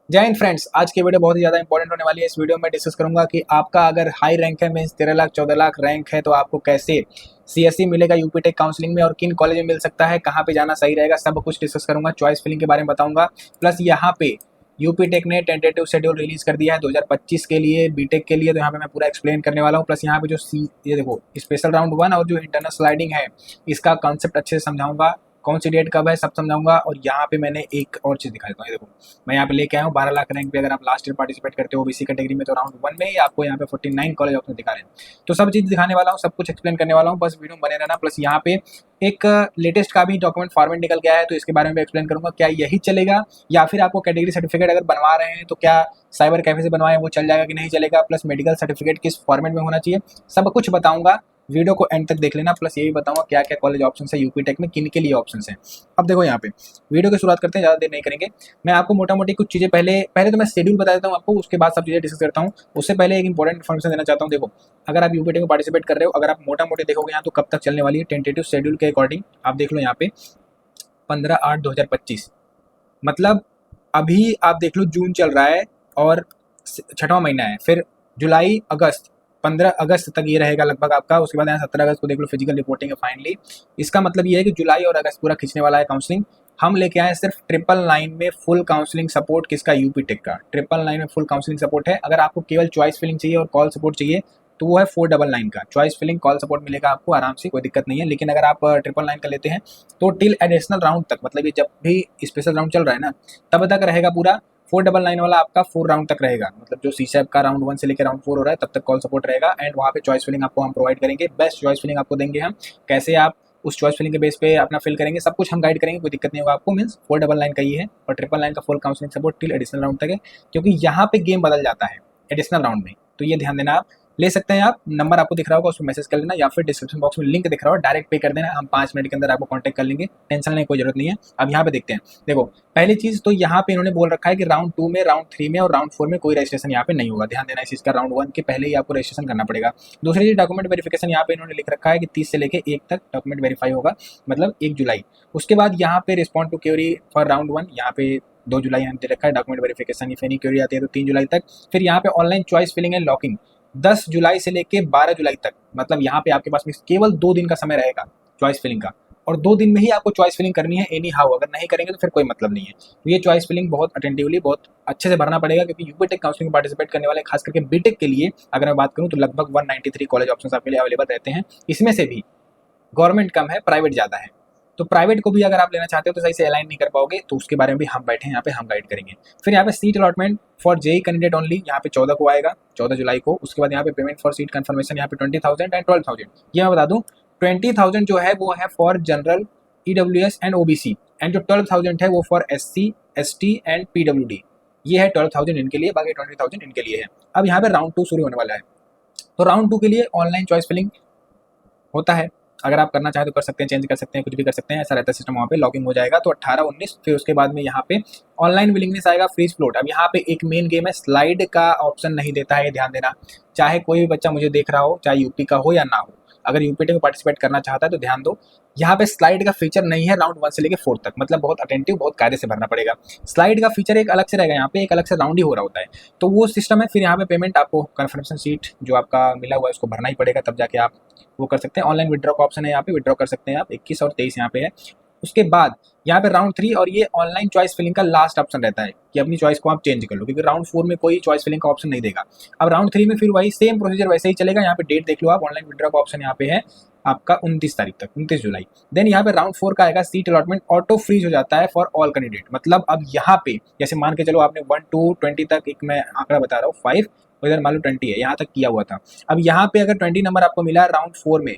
जय हिंद फ्रेंड्स। आज की वीडियो बहुत ही ज़्यादा इंपॉर्टेंट होने वाली है। इस वीडियो में डिस्कस करूंगा कि आपका अगर हाई रैंक है, मीन्स 13 लाख 14 लाख रैंक है, तो आपको कैसे सीएससी मिलेगा यूपी टेक काउंसलिंग में और किन कॉलेज में मिल सकता है, कहाँ पे जाना सही रहेगा, सब कुछ डिस्कस करूंगा। चॉइस फिलिंग के बारे में बताऊंगा। प्लस यहाँ पे यूपी टेक ने टेंटेटिव शेड्यूल रिलीज कर दिया है 2025 के लिए बीटेक के लिए, तो यहाँ पे मैं पूरा एक्सप्लेन करने वाला हूँ। प्लस यहाँ पे जो सी ये देखो स्पेशल राउंड 1 और जो इंटरनल स्लाइडिंग है, इसका कॉन्सेप्ट अच्छे से समझाऊंगा। कौन सी डेट कब है सब समझाऊंगा। और यहाँ पे मैंने एक और चीज़ दिखा देता हूँ। ये देखो, मैं यहाँ पे लेके आया हूँ 12 लाख रैंक पे। अगर आप लास्ट ईयर पार्टिसिपेट करते हो ओबीसी कैटेगरी में, तो राउंड 1 में ही आपको यहाँ पे 49 कॉलेज ऑप्शन दिखा रहे हैं। तो सब चीज़ दिखाने वाला हूँ, सब कुछ एक्सप्लेन करने वाला हूँ, बस वीडियो में बने रहना। प्लस यहाँ पे एक लेटेस्ट का भी डॉक्यूमेंट फॉर्मेट निकल गया है, तो इसके बारे में एक्सप्लेन करूंगा। क्या यही चलेगा या फिर आपको कैटेगरी सर्टिफिकेट अगर बनवा रहे हैं तो क्या साइबर कैफे से बनवाएं वो चल जाएगा कि नहीं चलेगा। प्लस मेडिकल सर्टिफिकेट किस फॉर्मेट में होना चाहिए, सब कुछ बताऊंगा। वीडियो को एंड तक देख लेना। प्लस ये भी बताऊंगा क्या क्या कॉलेज ऑप्शन है यूपी टेक में, किन के लिए ऑप्शन है। अब देखो यहाँ पे वीडियो की शुरुआत करते हैं, ज़्यादा देर नहीं करेंगे। मैं आपको मोटा मोटी कुछ चीज़ें पहले पहले तो मैं शेड्यूल बता देता हूँ आपको, उसके बाद सब चीज़ें डिस्कस करता हूँ। उससे पहले एक इंपॉर्टेंट इन्फॉर्मेशन देना चाहता हूँ। देखो, अगर आप यूपी टेक में पार्टिसिपेट कर रहे हो, अगर आप मोटा मोटी देखोगे यहाँ तो कब तक चलने वाली है टेंटेटिव शेड्यूल के अकॉर्डिंग, आप देख लो यहाँ पे 15/8/2025, मतलब अभी आप देख लो जून चल रहा है और छठवां महीना है, फिर जुलाई अगस्त 15 अगस्त तक ये रहेगा लगभग आपका। उसके बाद यहाँ 17 अगस्त को देख लो फिजिकल रिपोर्टिंग है फाइनली। इसका मतलब ये है कि जुलाई और अगस्त पूरा खींचने वाला है काउंसलिंग। हम लेके आए सिर्फ 999 में फुल काउंसलिंग सपोर्ट। किसका? यूपी टेक का 999 में फुल काउंसलिंग सपोर्ट है। अगर आपको केवल चॉइस फिलिंग चाहिए और कॉल सपोर्ट चाहिए तो वो है 499 का। चॉइस फिलिंग कॉल सपोर्ट मिलेगा आपको आराम से, कोई दिक्कत नहीं है। लेकिन अगर आप 999 का लेते हैं तो टिल एडिशनल राउंड तक, मतलब ये जब भी स्पेशल राउंड चल रहा है ना, तब तक रहेगा पूरा 499 वाला आपका 4 राउंड तक रहेगा। मतलब जो सीसैप का राउंड 1 से लेकर राउंड 4 हो रहा है तब तक कॉल सपोर्ट रहेगा। एंड वहाँ पे चॉइस फिलिंग आपको हम प्रोवाइड करेंगे, बेस्ट चॉइस फिलिंग आपको देंगे हम। कैसे आप उस चॉइस फिलिंग के बेस पे अपना फिल करेंगे सब कुछ हम गाइड करेंगे, कोई दिक्कत नहीं होगा आपको। मीन्स 499 का ये है और 999 का full counselling support till additional round तक है, क्योंकि यहाँ पे गेम बदल जाता है एडिशनल राउंड में, तो ये ध्यान देना। आप ले सकते हैं, आप नंबर आपको दिख रहा होगा उसमें मैसेज कर लेना, या फिर डिस्क्रिप्शन बॉक्स में लिंक दिख रहा हो डायरेक्ट पे कर देना, हम 5 मिनट के अंदर आपको कॉन्टैक्ट कर लेंगे, टेंशन लेने की कोई जरूरत नहीं है। अब यहाँ पे देखते हैं। देखो, पहली चीज तो यहाँ पे इन्होंने बोल रखा है कि राउंड 2 में, राउंड 3 में और राउंड 4 में कोई रजिस्ट्रेशन यहाँ पे नहीं होगा। ध्यान देना इस चीज का, राउंड 1 के पहले ही आपको रजिस्ट्रेशन करना पड़ेगा। दूसरी चीज डॉक्यूमेंट वेरिफिकेशन, यहाँ पे इन्होंने लिख रखा है कि 30 से लेकर 1 तक डॉक्यूमेंट वेरीफाई होगा, मतलब 1 जुलाई। उसके बाद यहाँ पे respond to query for round 1, यहाँ पे 2 जुलाई यहाँ दे रखा है। Document verification if any query आती है तो 3 जुलाई तक। फिर यहाँ पे online choice filling and locking 10 जुलाई से लेके 12 जुलाई तक, मतलब यहाँ पे आपके पास में केवल 2 दिन का समय रहेगा चॉइस फिलिंग का, और 2 दिन में ही आपको चॉइस फिलिंग करनी है एनी हाउ। अगर नहीं करेंगे तो फिर कोई मतलब नहीं है। तो ये चॉइस फिलिंग बहुत अटेंटिवली, बहुत अच्छे से भरना पड़ेगा, क्योंकि यूपी टेक काउंसलिंग में पार्टिसिपेट करने वाले खास करके बीटेक के लिए अगर मैं बात करूँ तो लगभग 193 कॉलेज ऑप्शन आपके लिए अवेलेबल रहते हैं। इसमें से भी गवर्नमेंट कम है, प्राइवेट ज़्यादा है। तो प्राइवेट को भी अगर आप लेना चाहते हो तो सही से अलाइन नहीं कर पाओगे, तो उसके बारे में भी हम बैठे हैं यहाँ पे, हम गाइड करेंगे। फिर यहाँ पे seat allotment for JEE candidate only, यहाँ पे 14 को आएगा, 14 जुलाई को। उसके बाद यहाँ पे पेमेंट फॉर सीट कंफर्मेशन यहाँ पे 20,000 एंड 12,000। ये मैं बता दूँ, 20,000 जो है वो है for general, EWS and OBC, and जो 12,000 है वो for SC, ST and PWD. ये है 12,000 इनके लिए, बाकी 20,000 इनके लिए है। अब यहाँ पे राउंड 2 शुरू होने वाला है, तो राउंड 2 के लिए ऑनलाइन चॉइस फिलिंग होता है। अगर आप करना चाहें तो कर सकते हैं, चेंज कर सकते हैं, कुछ भी कर सकते हैं, ऐसा रहता है सिस्टम। वहाँ पे लॉगिंग हो जाएगा तो 18-19, फिर उसके बाद में यहाँ पे ऑनलाइन विलिंगनेस आएगा, फ्रीज फ्लोट। अब यहाँ पे एक मेन गेम है, स्लाइड का ऑप्शन नहीं देता है, ये ध्यान देना। चाहे कोई भी बच्चा मुझे देख रहा हो, चाहे यूपी का हो या ना हो, अगर यूपी में पार्टिसिपेट करना चाहता है तो ध्यान दो, यहाँ पे स्लाइड का फीचर नहीं है राउंड 1 से लेकर 4 तक, मतलब बहुत अटेंटिव, बहुत कायदे से भरना पड़ेगा। स्लाइड का फीचर एक अलग से रहेगा, यहाँ पे एक अलग से राउंड ही हो रहा होता है, तो वो सिस्टम है। फिर यहाँ पे पेमेंट आपको कन्फर्मेशन सीट जो आपका मिला हुआ है उसको भरना ही पड़ेगा, तब जाके आप वो कर सकते हैं। ऑनलाइन विड्रॉ का ऑप्शन है, यहाँ पे विड्रॉ कर सकते हैं आप, 21 और 23 यहाँ पे है। उसके बाद यहाँ पे राउंड 3, और ये ऑनलाइन चॉइस फिलिंग का लास्ट ऑप्शन रहता है कि अपनी चॉइस को आप चेंज कर लो, क्योंकि राउंड 4 में कोई चॉइस फिलिंग का ऑप्शन नहीं देगा। अब राउंड 3 में फिर वही सेम प्रोसीजर वैसे ही चलेगा। यहाँ पे डेट देख लो आप, ऑनलाइन विड्रॉ का ऑप्शन यहाँ पे है आपका 29 तारीख तक, 29 जुलाई। देन यहाँ पे राउंड 4 का आएगा, सीट अलॉटमेंट ऑटो फ्रीज हो जाता है फॉर ऑल कैंडिडेट। मतलब अब यहाँ पे जैसे मान के चलो आपने 1 to 20 तक, एक मैं आंकड़ा बता रहा हूँ 5, और इधर मान लो 20 है, यहाँ तक किया हुआ था। अब यहाँ पे अगर 20 नंबर आपको मिला राउंड 4 में,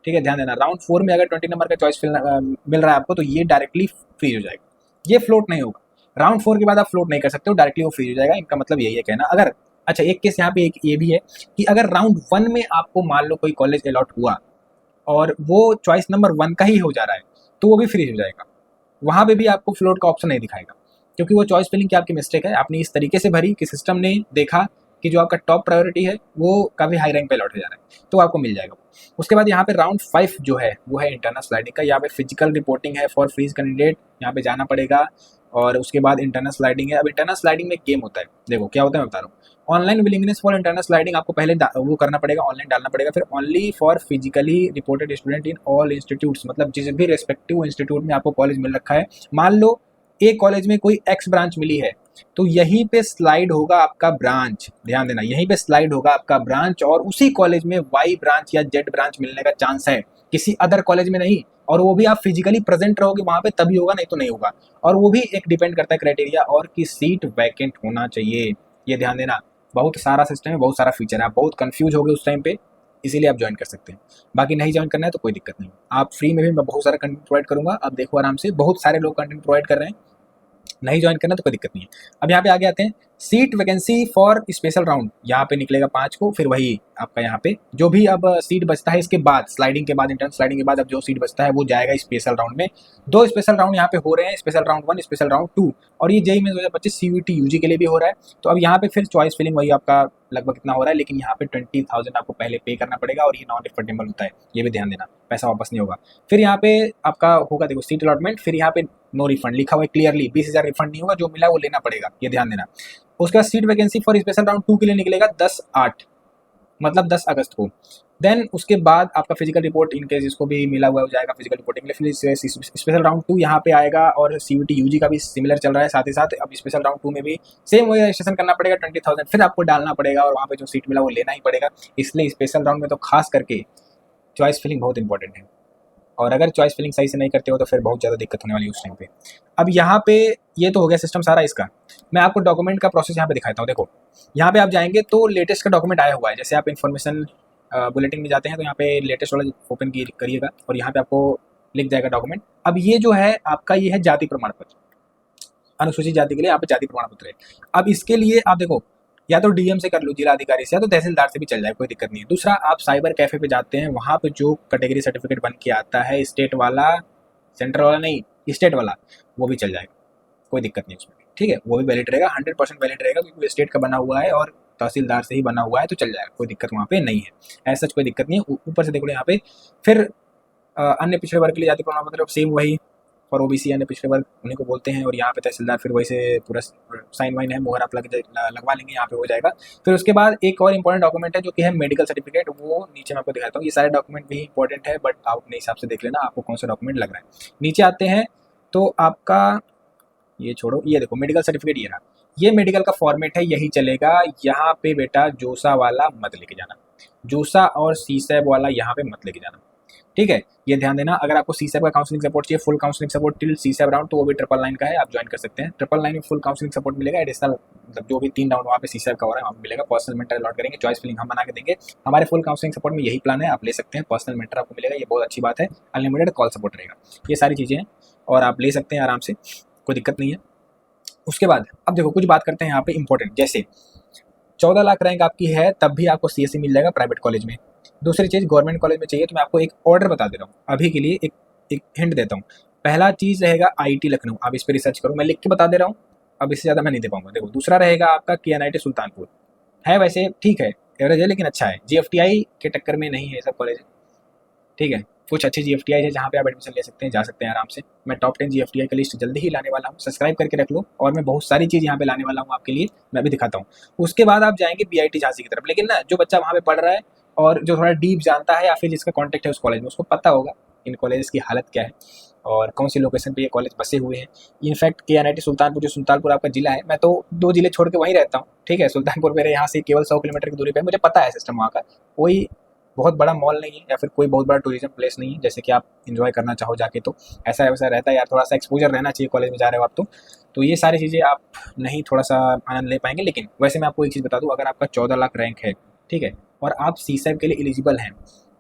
ठीक है, ध्यान देना, राउंड 4 में अगर 20 नंबर का चॉइस मिल रहा है आपको, तो ये डायरेक्टली फ्रीज हो जाएगा, ये फ्लोट नहीं होगा। राउंड 4 के बाद आप फ्लोट नहीं कर सकते हो, डायरेक्टली वो फ्रीज हो जाएगा। इनका मतलब यही है कहना। अगर अच्छा, एक केस यहाँ पे एक ये भी है कि अगर राउंड 1 में आपको मान लो कोई कॉलेज अलॉट हुआ और वो चॉइस नंबर 1 का ही हो जा रहा है, तो वो भी फ्रीज हो जाएगा। वहाँ पे भी आपको फ्लोट का ऑप्शन नहीं दिखाएगा, क्योंकि वो चॉइस फिलिंग की आपकी मिस्टेक है, आपने इस तरीके से भरी कि सिस्टम ने देखा कि जो आपका टॉप प्रायोरिटी है वो काफ़ी हाई रैंक पे लौट हो जा रहा है, तो आपको मिल जाएगा। उसके बाद यहाँ पे राउंड 5 जो है वो है इंटरनल स्लाइडिंग का। यहाँ पे फिजिकल रिपोर्टिंग है फॉर फ्रीज कैंडिडेट, यहाँ पे जाना पड़ेगा। और उसके बाद इंटरनल स्लाइडिंग है। अब इंटरनल स्लाइडिंग में एक गेम होता है, देखो क्या होता है मैं बता रहा हूँ। Online willingness for internal sliding आपको पहले वो करना पड़ेगा, ऑनलाइन डालना पड़ेगा। फिर only for physically reported student in all institutes, मतलब जिस भी रेस्पेक्टिव इंस्टीट्यूट में आपको कॉलेज मिल रखा है, मान लो एक कॉलेज में कोई एक्स ब्रांच मिली है, तो यहीं पे स्लाइड होगा आपका ब्रांच, ध्यान देना, यहीं पे स्लाइड होगा आपका ब्रांच, और उसी कॉलेज में वाई ब्रांच या जेड ब्रांच मिलने का चांस है, किसी अदर कॉलेज में नहीं। और वो भी आप फिजिकली प्रेजेंट रहोगे वहां पे तभी होगा, नहीं तो नहीं होगा। और वो भी एक डिपेंड करता है क्राइटेरिया, और कि सीट वैकेंट होना चाहिए, ये ध्यान देना। बहुत सारा सिस्टम है, बहुत सारा फीचर है, आप बहुत कंफ्यूज हो गए उस टाइम पे, इसीलिए आप ज्वाइन कर सकते हैं। बाकी नहीं ज्वाइन करना है तो कोई दिक्कत नहीं, आप फ्री में भी मैं बहुत सारा कंटेंट प्रोवाइड करूंगा। आप देखो आराम से, बहुत सारे लोग कंटेंट प्रोवाइड कर रहे हैं, नहीं ज्वाइन करना तो कोई दिक्कत नहीं है। अब यहाँ पे आगे आते हैं, seat vacancy for special round, यहाँ पे निकलेगा 5 को, फिर वही आपका यहाँ पे जो भी अब सीट बचता है इसके बाद, स्लाइडिंग के बाद, इंटरनल स्लाइडिंग के बाद अब जो सीट बचता है वो जाएगा स्पेशल राउंड में। 2 स्पेशल राउंड यहाँ पे हो रहे हैं, स्पेशल राउंड 1, स्पेशल राउंड 2, और ये जेईई में 2025 सीयूटी यूजी के लिए भी हो रहा है। तो अब यहाँ पे फिर चॉइस फिलिंग वही आपका लगभग कितना हो रहा है, लेकिन यहाँ पे 20,000 आपको पहले पे करना पड़ेगा, और ये नॉन रिफंडेबल होता है, ये भी ध्यान देना, पैसा वापस नहीं होगा। फिर यहाँ पे आपका होगा, देखो सीट अलॉटमेंट, फिर यहाँ पे नो रिफंड लिखा हुआ है क्लियरली, 20,000 रिफंड नहीं होगा, जो मिला वो लेना पड़ेगा, ये ध्यान देना। उसके बाद seat vacancy for special round 2 के लिए निकलेगा 10/8, मतलब 10 अगस्त को। देन उसके बाद आपका फिजिकल रिपोर्ट इनकेस जिसको भी मिला हुआ हो जाएगा फिजिकल रिपोर्टिंग के लिए, फिर स्पेशल राउंड 2 यहाँ पे आएगा, और सीयूटी यूजी का भी सिमिलर चल रहा है। साथ ही साथ अब स्पेशल राउंड 2 में भी सेम वही रजिस्ट्रेशन करना पड़ेगा, 20,000 फिर आपको डालना पड़ेगा, और वहाँ पे जो सीट मिला वो लेना ही पड़ेगा। इसलिए स्पेशल राउंड में तो खास करके चॉइस फिलिंग बहुत इंपॉर्टेंट है, और अगर चॉइस फिलिंग सही से नहीं करते हो तो फिर बहुत ज़्यादा दिक्कत होने वाली है उस टाइम पे। अब यहाँ पे ये तो हो गया सिस्टम सारा इसका, मैं आपको डॉक्यूमेंट का प्रोसेस यहाँ पे दिखाता हूँ। देखो यहाँ पे आप जाएंगे तो लेटेस्ट का डॉक्यूमेंट आया हुआ है, जैसे आप इन्फॉर्मेशन बुलेटिन में जाते हैं तो यहाँ पे लेटेस्ट वाला ओपन करिएगा, और यहाँ पे आपको लिख जाएगा डॉक्यूमेंट। अब ये जो है आपका, ये है जाति प्रमाण पत्र, अनुसूचित जाति के लिए यहाँ पे जाति प्रमाण पत्र है। अब इसके लिए आप देखो, या तो डीएम से कर लो, जिला अधिकारी से, या तो तहसीलदार से भी चल जाए, कोई दिक्कत नहीं है। दूसरा, आप साइबर कैफे पे जाते हैं, वहाँ पे जो कैटेगरी सर्टिफिकेट बन के आता है, स्टेट वाला, सेंट्रल वाला नहीं, स्टेट वाला, वो भी चल जाएगा, कोई दिक्कत नहीं उसमें, ठीक है, वो भी वैलिड रहेगा, 100% वैलिड रहेगा, क्योंकि स्टेट का बना हुआ है और तहसीलदार से ही बना हुआ है, तो चल जाएगा, कोई दिक्कत वहाँ पे नहीं है, ऐसा कोई दिक्कत नहीं है। ऊपर से देखो यहाँ पे फिर अन्य पिछड़े वर्ग के लिए जाति प्रमाण पत्र सेम वही, और ओबीसी अन्य पिछड़े वर्ग उन्हीं को बोलते हैं, और यहाँ पे तहसीलदार फिर वही से पूरा साइन वाइन है, मोहर आप लगवा लेंगे, यहाँ पे हो जाएगा। फिर उसके बाद एक और इंपॉर्टेंट डॉक्यूमेंट है जो कि है मेडिकल सर्टिफिकेट, वो नीचे मैं आपको दिखाता हूँ। ये सारे डॉक्यूमेंट भी इंपॉर्टेंट है, बट आप अपने हिसाब से देख लेना आपको कौन सा डॉक्यूमेंट लग रहा है। नीचे आते हैं तो आपका, ये छोड़ो, ये देखो मेडिकल सर्टिफिकेट, ये रहा, ये मेडिकल का फॉर्मेट है, यही चलेगा। यहाँ पे बेटा जोसा वाला मत लेके जाना, जोसा और सीसैब वाला यहाँ पे मत लेके जाना, ठीक है, ये ध्यान देना। अगर आपको सीसैब का काउंसलिंग सपोर्ट चाहिए, full counselling support till CSAB round, तो वो भी 999 का है, आप ज्वाइन कर सकते हैं। 999 में फुल काउंसलिंग सपोर्ट मिलेगा, एडिशनल मतलब जो भी 3 राउंड वहाँ पे सीसैब का हो रहा है वहाँ मिलेगा, पर्सनल मेंटर अलॉट करेंगे, चॉइस फिलिंग हम बना के देंगे। हमारे फुल काउंसलिंग सपोर्ट में यही प्लान है, आप ले सकते हैं, पर्सनल मेंटर आपको मिलेगा, ये बहुत अच्छी बात है, अनलिमिटेड कॉल सपोर्ट रहेगा, ये सारी चीज़ें हैं, और आप ले सकते हैं आराम से, कोई दिक्कत नहीं है। उसके बाद अब देखो कुछ बात करते हैं यहाँ पे इंपॉर्टेंट, जैसे 14 लाख रैंक आपकी है तब भी आपको सीएससी मिल जाएगा प्राइवेट कॉलेज में। दूसरी चीज़, गवर्नमेंट कॉलेज में चाहिए तो मैं आपको एक ऑर्डर बता दे रहा हूँ अभी के लिए, एक हिंट देता हूँ। पहला चीज़ रहेगा आईटी लखनऊ, आप इस पर रिसर्च करो, मैं लिख के बता दे रहा हूँ, अब इससे ज़्यादा मैं नहीं दे पाऊंगा। देखो दूसरा रहेगा आपका केएनआईटी सुल्तानपुर, है वैसे ठीक है, एवरेज है लेकिन अच्छा है, जीएफटीआई के टक्कर में नहीं है ये सब कॉलेज, ठीक है, कुछ अच्छी जीएफटीआई है जहाँ पे आप एडमिशन ले सकते हैं, जा सकते हैं आराम से। मैं टॉप 10 जीएफटीआई की लिस्ट जल्दी ही लाने वाला हूँ, सब्सक्राइब करके रख लो, और मैं बहुत सारी चीज़ यहाँ पे लाने वाला हूँ आपके लिए, मैं भी दिखाता हूँ। उसके बाद आप जाएंगे बीआईटी झांसी की तरफ, लेकिन ना जो बच्चा वहाँ पे पढ़ रहा है और जो थोड़ा डीप जानता है, या फिर जिसका कॉन्टेक्ट है उस कॉलेज में, उसको पता होगा इन कॉलेज की हालत क्या है और कौन सी लोकेशन पे ये कॉलेज बसे हुए हैं। इनफैक्ट केएनआईटी सुल्तानपुर, जो सुल्तानपुर आपका जिला है, मैं तो 2 जिले छोड़ के वहीं रहता हूँ, ठीक है, सुल्तानपुर मेरे यहाँ से केवल 100 किलोमीटर की दूरी पे, मुझे पता है सिस्टम वहाँ का। कोई बहुत बड़ा मॉल नहीं है, या फिर कोई बहुत बड़ा टूरिज्म प्लेस नहीं है, जैसे कि आप इन्जॉय करना चाहो जाके, तो ऐसा वैसा रहता है यार, थोड़ा सा एक्सपोजर रहना चाहिए कॉलेज में जा रहे हो आप तो ये सारी चीज़ें आप नहीं थोड़ा सा आनंद ले पाएंगे। लेकिन वैसे मैं आपको एक चीज़ बता दूँ, अगर आपका 14 लाख रैंक है, ठीक है, और आप सीसैब के लिए एलिजिबल हैं,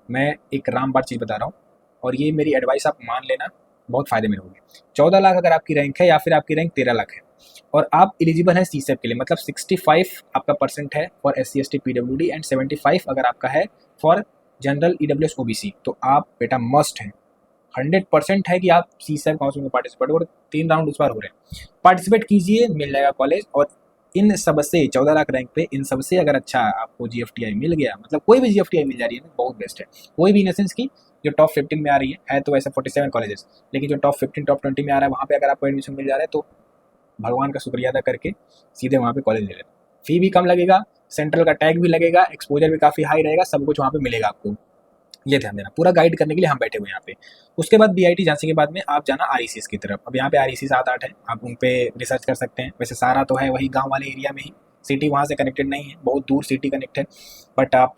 मैं एक रामबाण चीज़ बता रहा हूँ, और ये मेरी एडवाइस आप मान लेना, बहुत फ़ायदे में रहोगे। 14 लाख अगर आपकी रैंक है, या फिर आपकी रैंक 13 लाख है, और आप एलिजिबल हैं सीसैब के लिए, मतलब 65 आपका परसेंट है for SC ST PWD, and 75 अगर आपका है फॉर जनरल EWS OBC, तो आप बेटा मस्ट है, 100% है कि आप सीसैब काउंसिल में पार्टिसिपेट, और 3 राउंड इस बार हो रहे हैं, पार्टिसिपेट कीजिए, मिल जाएगा कॉलेज। और इन सबसे 14 लाख रैंक पे इन सबसे अगर अच्छा आपको जीएफटीआई मिल गया, मतलब कोई भी जीएफटीआई मिल जा रही है ना, बहुत बेस्ट है। कोई भी इन सेंस की जो टॉप 15 में आ रही है तो वैसे 47 कॉलेजेस, लेकिन जो टॉप 15 टॉप 20 में आ रहा है वहाँ पे अगर आपको एडमिशन मिल जा रहा है तो भगवान का शुक्रिया अदा करके सीधे वहाँ पे कॉलेज ले लेना। फी भी कम लगेगा, सेंट्रल का टैग भी लगेगा, एक्सपोजर भी काफ़ी हाई रहेगा, सब कुछ वहाँ पे मिलेगा आपको। ये ध्यान देना, पूरा गाइड करने के लिए हम बैठे हुए हैं यहाँ पे। उसके बाद बीआईटी झांसी के बाद में आप जाना आरईसीएस की तरफ। अब यहाँ पे आरईसी 7-8 है, आप उन पे रिसर्च कर सकते हैं। वैसे सारा तो है वही गांव वाले एरिया में ही, सिटी वहाँ से कनेक्टेड नहीं है, बहुत दूर सिटी कनेक्ट है। बट आप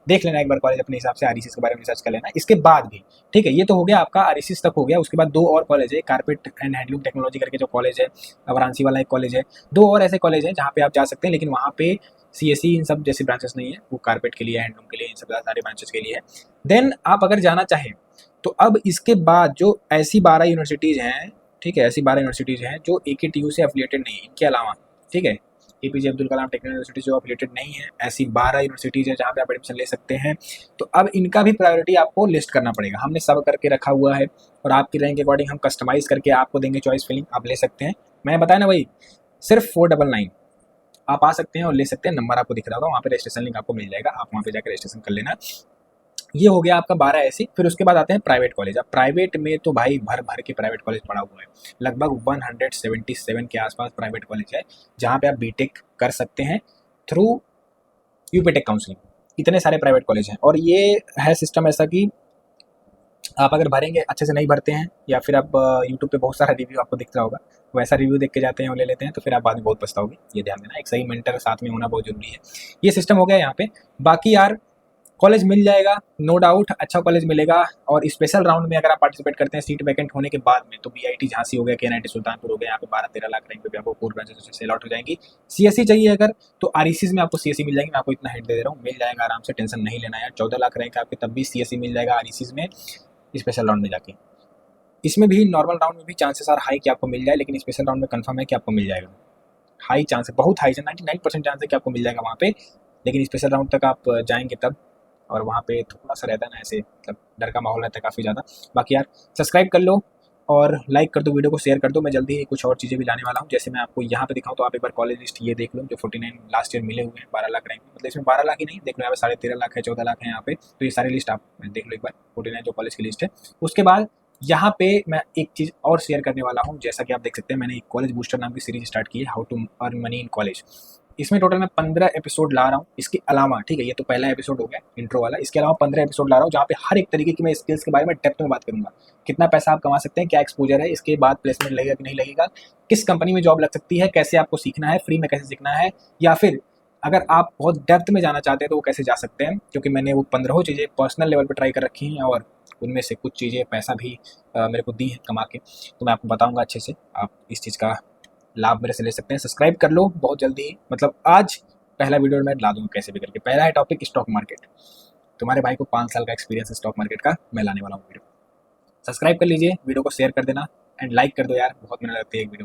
देख लेना एक बार कॉलेज अपने हिसाब से, आरईसीएस के बारे में रिसर्च कर लेना। इसके बाद भी ठीक है, ये तो हो गया आपका आरईसीएस तक हो गया। उसके बाद 2 और कॉलेज है, कारपेट एंड हैंडलूम टेक्नोलॉजी करके जो कॉलेज है, वाराणसी वाला एक कॉलेज है। 2 और ऐसे कॉलेज हैं जहाँ पे आप जा सकते हैं, लेकिन वहाँ पे सीएससी इन सब जैसे ब्रांचेस नहीं है, वो कारपेट के लिए, हैंडलूम के लिए, इन सब सारे ब्रांचेस के लिए है। देन आप अगर जाना चाहें तो अब इसके बाद जो ऐसी 12 यूनिवर्सिटीज़ हैं, ठीक है, ऐसी 12 यूनिवर्सिटीज़ हैं जो एकेटीयू से एफिलिएटेड नहीं है, इनके अलावा ठीक है, APJ Abdul Kalam technical university जो एफिलिएटेड नहीं है, ऐसी 12 यूनिवर्सिटीज़ हैं जहाँ पे आप एडमिशन ले सकते हैं। तो अब इनका भी प्रायोरिटी आपको लिस्ट करना पड़ेगा, हमने सब करके रखा हुआ है, और आपकी रैंक के अकॉर्डिंग हम कस्टमाइज़ करके आपको देंगे चॉइस फिलिंग, आप ले सकते हैं। मैं बताया ना भाई, सिर्फ 499 आप आ सकते हैं और ले सकते हैं। नंबर आपको दिख रहा होगा, वहाँ पे रजिस्ट्रेशन लिंक आपको मिल जाएगा, आप वहाँ पे जाकर रजिस्ट्रेशन कर लेना। ये हो गया आपका 12 ऐसे। फिर उसके बाद आते हैं प्राइवेट कॉलेज। अब प्राइवेट में तो भाई भर भर के प्राइवेट कॉलेज पड़ा हुआ है, लगभग 177 के आसपास प्राइवेट कॉलेज है जहाँ पे आप बीटेक कर सकते हैं थ्रू यूपीटेक काउंसलिंग। इतने सारे प्राइवेट कॉलेज हैं, और ये है सिस्टम ऐसा कि आप अगर भरेंगे, अच्छे से नहीं भरते हैं, या फिर आप यूट्यूब पे बहुत सारा रिव्यू आपको दिख रहा होगा, वैसा रिव्यू देख के जाते हैं और ले लेते हैं, तो फिर आप बाद में बहुत पछताओगे। ये ध्यान देना, एक सही मेंटर साथ में होना बहुत जरूरी है। ये सिस्टम हो गया यहाँ पे। बाकी यार कॉलेज मिल जाएगा, नो डाउट अच्छा कॉलेज मिलेगा। और स्पेशल राउंड में अगर आप पार्टिसिपेट करते हैं सीट वैकेंट होने के बाद में, तो बीआईटी झांसी हो गया, केएनआईटी सुल्तानपुर हो गया, यहाँ पे 12-13 लाख रैंक पे आपको 4 ब्रांचेस से अलॉट हो जाएंगी। सीएससी चाहिए अगर, तो आरईसीज में आपको सीएससी मिल जाएगी। मैं आपको इतना हिंट दे रहा हूँ, मिल जाएगा आराम से, टेंशन नहीं लेना यार। 14 लाख रैंक आपके तब भी सीएससी मिल जाएगा आरईसीज में, स्पेशल राउंड में जाके। इसमें भी नॉर्मल राउंड में भी चांसेस आर हाई कि आपको मिल जाए, लेकिन स्पेशल राउंड में कंफर्म है कि आपको मिल जाएगा। हाई चांस है, बहुत हाई, 99% चांस है कि आपको मिल जाएगा वहाँ पे। लेकिन स्पेशल राउंड तक आप जाएंगे तब, और वहाँ पे थोड़ा सा रहता है ना ऐसे, मतलब डर का माहौल रहता है काफ़ी ज़्यादा। बाकी यार सब्सक्राइब कर लो और लाइक कर दो, वीडियो को शेयर कर दो। मैं जल्दी ही कुछ और चीज़ें भी लाने वाला हूँ, जैसे मैं आपको यहाँ पे दिखाऊँ तो आप एक बार कॉलेज लिस्ट ये देख लो, जो 49 लास्ट ईयर मिले हुए हैं 12 लाख रैंक में। मतलब इसमें 12 लाख ही नहीं, देख लो यहाँ पे 13.5 लाख है, 14 लाख है यहाँ पे। तो ये सारी लिस्ट आप देख लो एक बार, 49 जो कॉलेज की लिस्ट है। उसके बाद यहाँ पे मैं एक चीज़ और शेयर करने वाला हूँ। जैसा कि आप देख सकते हैं, मैंने एक कॉलेज बूस्टर नाम की सीरीज स्टार्ट की है, how to earn money in college. इसमें टोटल मैं 15 एपिसोड ला रहा हूँ। इसके अलावा ठीक है, ये तो पहला एपिसोड हो गया इंट्रो वाला, इसके अलावा 15 एपिसोड ला रहा हूँ जहाँ पे हर एक तरीके की मैं स्किल्स के बारे में डेप्थ में बात करूंगा। कितना पैसा आप कमा सकते हैं, क्या एक्सपोजर है, इसके बाद प्लेसमेंट लगेगा कि नहीं लगेगा, किस कंपनी में जॉब लग सकती है, कैसे आपको सीखना है, फ्री में कैसे सीखना है, या फिर अगर आप बहुत डेप्थ में जाना चाहते हैं तो वो कैसे जा सकते हैं। क्योंकि मैंने वो 15 चीज़ें पर्सनल लेवल पर ट्राई कर रखी हैं, और उनमें से कुछ चीज़ें पैसा भी मेरे को दी है कमा के, तो मैं आपको बताऊंगा अच्छे से। आप इस चीज़ का लाभ मेरे से ले सकते हैं। सब्सक्राइब कर लो बहुत जल्दी, मतलब आज पहला वीडियो मैं ला दूंगा कैसे भी करके। पहला है टॉपिक स्टॉक मार्केट। तुम्हारे भाई को 5 साल का एक्सपीरियंस है स्टॉक मार्केट का, मैं लाने वाला हूँ वीडियो। सब्सक्राइब कर लीजिए, वीडियो को शेयर कर देना एंड लाइक कर दो यार, बहुत मेहनत लगती है एक वीडियो में।